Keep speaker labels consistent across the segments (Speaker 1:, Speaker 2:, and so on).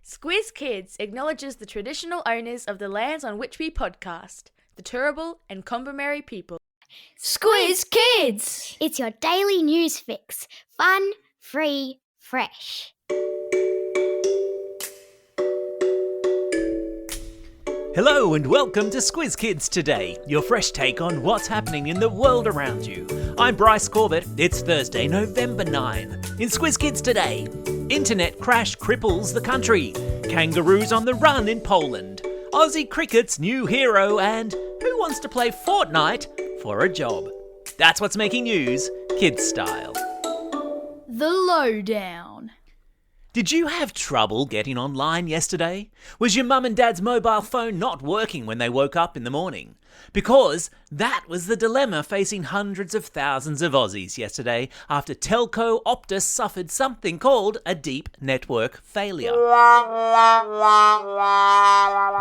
Speaker 1: Squiz Kids acknowledges the traditional owners of the lands on which we podcast, the Turrbal and Combermary people.
Speaker 2: Squiz Kids!
Speaker 3: It's your daily news fix. Fun, free, fresh.
Speaker 4: Hello and welcome to Squiz Kids Today, your fresh take on what's happening in the world around you. I'm Bryce Corbett. It's Thursday, November 9. In Squiz Kids Today, internet crash cripples the country, kangaroos on the run in Poland, Aussie cricket's new hero, and who wants to play Fortnite for a job? That's what's making news, kids style.
Speaker 2: The lowdown.
Speaker 4: Did you have trouble getting online yesterday? Was your mum and dad's mobile phone not working when they woke up in the morning? Because that was the dilemma facing hundreds of thousands of Aussies yesterday after telco Optus suffered something called a deep network failure.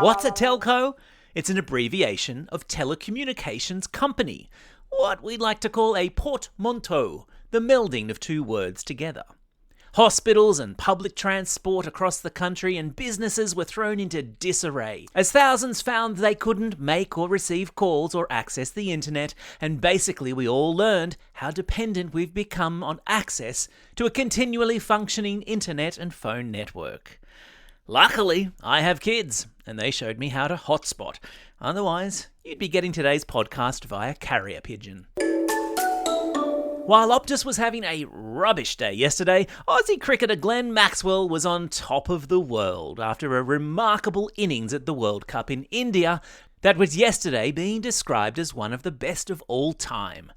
Speaker 4: What's a telco? It's an abbreviation of telecommunications company, what we'd like to call a portmanteau, the melding of two words together. Hospitals and public transport across the country and businesses were thrown into disarray as thousands found they couldn't make or receive calls or access the internet, and basically we all learned how dependent we've become on access to a continually functioning internet and phone network. Luckily, I have kids, and they showed me how to hotspot. Otherwise, you'd be getting today's podcast via carrier pigeon. While Optus was having a rubbish day yesterday, Aussie cricketer Glenn Maxwell was on top of the world after a remarkable innings at the World Cup in India that was yesterday being described as one of the best of all time.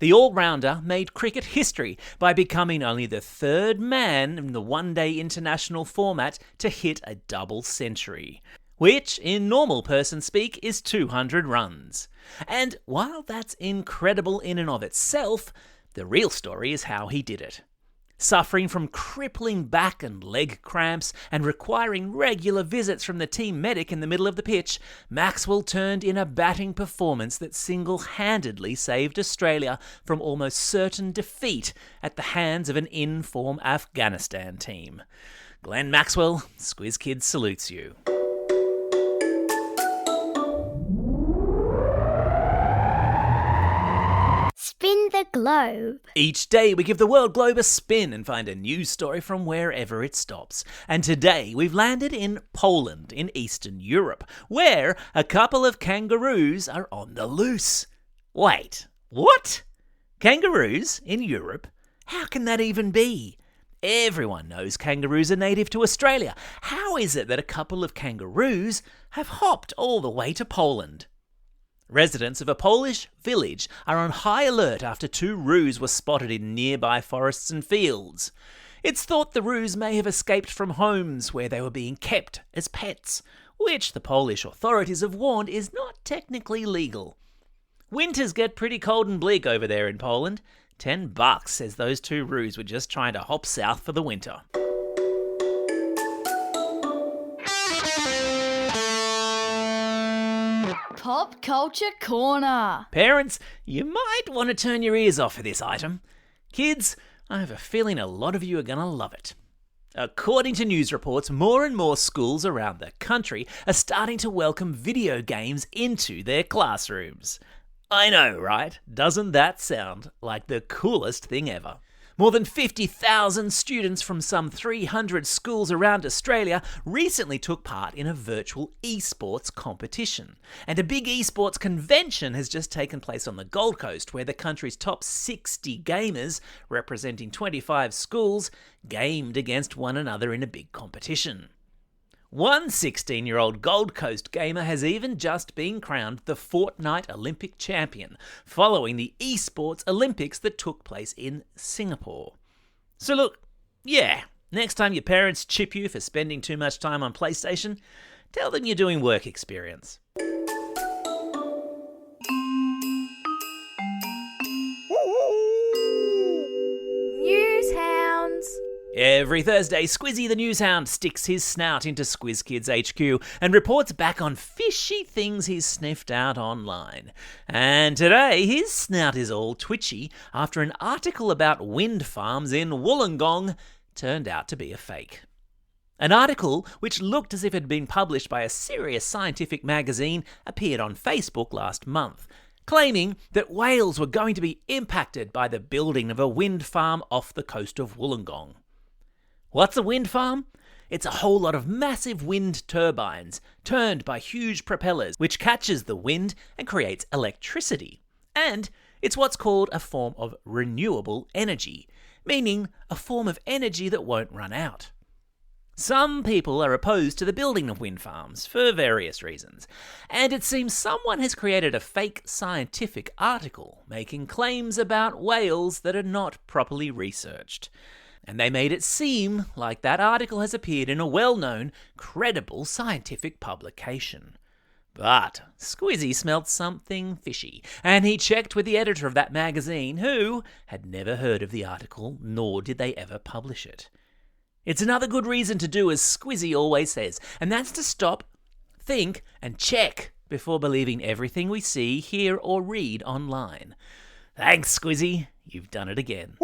Speaker 4: The all-rounder made cricket history by becoming only the third man in the one-day international format to hit a double century, which, in normal person speak, is 200 runs. And while that's incredible in and of itself, the real story is how he did it. Suffering from crippling back and leg cramps and requiring regular visits from the team medic in the middle of the pitch, Maxwell turned in a batting performance that single-handedly saved Australia from almost certain defeat at the hands of an in-form Afghanistan team. Glenn Maxwell, Squiz Kids salutes you.
Speaker 3: Spin the globe.
Speaker 4: Each day we give the world globe a spin and find a news story from wherever it stops. And today we've landed in Poland in Eastern Europe, where a couple of kangaroos are on the loose. Wait, what? Kangaroos in Europe? How can that even be? Everyone knows kangaroos are native to Australia. How is it that a couple of kangaroos have hopped all the way to Poland? Residents of a Polish village are on high alert after two roos were spotted in nearby forests and fields. It's thought the roos may have escaped from homes where they were being kept as pets, which the Polish authorities have warned is not technically legal. Winters get pretty cold and bleak over there in Poland. $10 says those two roos were just trying to hop south for the winter.
Speaker 2: Pop Culture Corner.
Speaker 4: Parents, you might want to turn your ears off for this item. Kids, I have a feeling a lot of you are going to love it. According to news reports, more and more schools around the country are starting to welcome video games into their classrooms. I know, right? Doesn't that sound like the coolest thing ever? More than 50,000 students from some 300 schools around Australia recently took part in a virtual esports competition. And a big esports convention has just taken place on the Gold Coast, where the country's top 60 gamers, representing 25 schools, gamed against one another in a big competition. One 16-year-old Gold Coast gamer has even just been crowned the Fortnite Olympic champion, following the esports Olympics that took place in Singapore. So look, next time your parents chip you for spending too much time on PlayStation, tell them you're doing work experience.
Speaker 1: Newshounds.
Speaker 4: Every Thursday, Squizzy the Newshound sticks his snout into Squiz Kids HQ and reports back on fishy things he's sniffed out online. And today, his snout is all twitchy after an article about wind farms in Wollongong turned out to be a fake. An article which looked as if it had been published by a serious scientific magazine appeared on Facebook last month, claiming that whales were going to be impacted by the building of a wind farm off the coast of Wollongong. What's a wind farm? It's a whole lot of massive wind turbines turned by huge propellers which catches the wind and creates electricity. And it's what's called a form of renewable energy, meaning a form of energy that won't run out. Some people are opposed to the building of wind farms for various reasons, and it seems someone has created a fake scientific article making claims about whales that are not properly researched. And they made it seem like that article has appeared in a well-known, credible scientific publication. But Squizzy smelt something fishy, and he checked with the editor of that magazine, who had never heard of the article, nor did they ever publish it. It's another good reason to do as Squizzy always says, and that's to stop, think, and check before believing everything we see, hear, or read online. Thanks, Squizzy. You've done it again.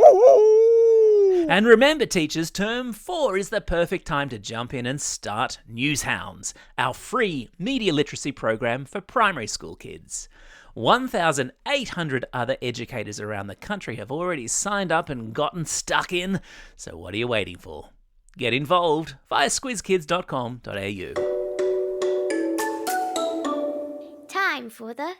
Speaker 4: And remember, teachers, Term 4 is the perfect time to jump in and start Newshounds, our free media literacy program for primary school kids. 1,800 other educators around the country have already signed up and gotten stuck in, so what are you waiting for? Get involved via squizkids.com.au.
Speaker 3: Time for the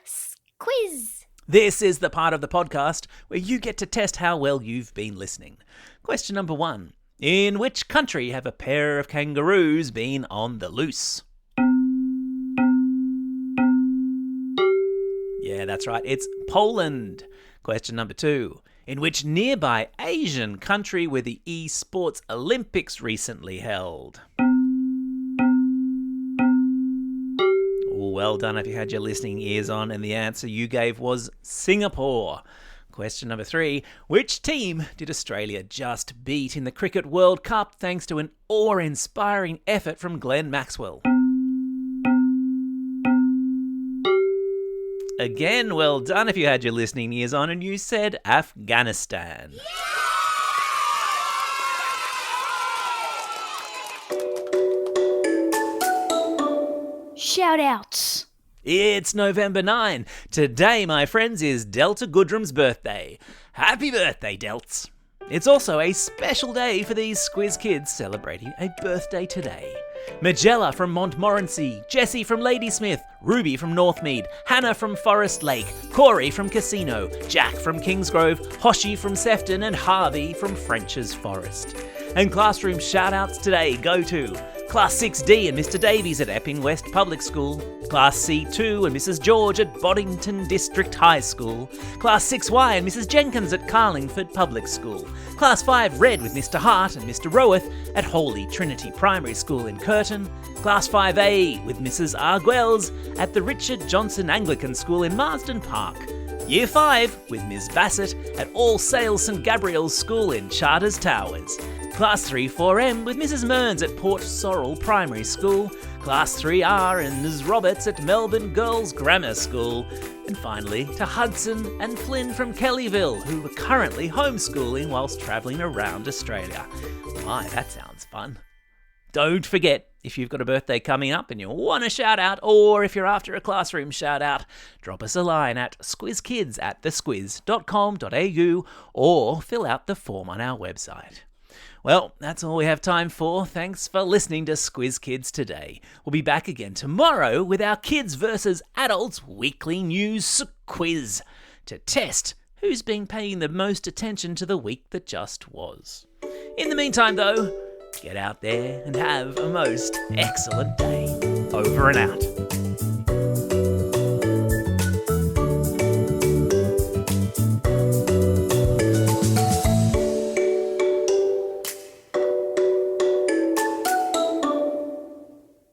Speaker 3: quiz.
Speaker 4: This is the part of the podcast where you get to test how well you've been listening. Question number 1. In which country have a pair of kangaroos been on the loose? Yeah, that's right. It's Poland. Question number 2. In which nearby Asian country were the eSports Olympics recently held? Well done if you had your listening ears on, and the answer you gave was Singapore. Question number 3. Which team did Australia just beat in the Cricket World Cup thanks to an awe-inspiring effort from Glenn Maxwell? Again, well done if you had your listening ears on and you said Afghanistan.
Speaker 2: Shout-outs.
Speaker 4: It's November 9. Today, my friends, is Delta Goodrum's birthday. Happy birthday, Delts. It's also a special day for these Squiz Kids celebrating a birthday today. Magella from Montmorency, Jessie from Ladysmith, Ruby from Northmead, Hannah from Forest Lake, Corey from Casino, Jack from Kingsgrove, Hoshi from Sefton, and Harvey from French's Forest. And classroom shout-outs today go to Class 6D and Mr. Davies at Epping West Public School, Class C2 and Mrs. George at Boddington District High School, Class 6Y and Mrs. Jenkins at Carlingford Public School, Class 5 Red with Mr. Hart and Mr. Roweth at Holy Trinity Primary School in Curtin, Class 5A with Mrs. Arguelles at the Richard Johnson Anglican School in Marsden Park, Year 5 with Ms. Bassett at All Sails St. Gabriel's School in Charters Towers, Class 3-4M with Mrs. Mearns at Port Sorrel Primary School, Class 3R and Ms. Roberts at Melbourne Girls Grammar School, and finally to Hudson and Flynn from Kellyville, who are currently homeschooling whilst travelling around Australia. My, that sounds fun. Don't forget, if you've got a birthday coming up and you want a shout out, or if you're after a classroom shout out, drop us a line at squizkids@thesquiz.com.au or fill out the form on our website. Well, that's all we have time for. Thanks for listening to Squiz Kids today. We'll be back again tomorrow with our Kids versus Adults weekly news quiz to test who's been paying the most attention to the week that just was. In the meantime, though, get out there and have a most excellent day. Over and out.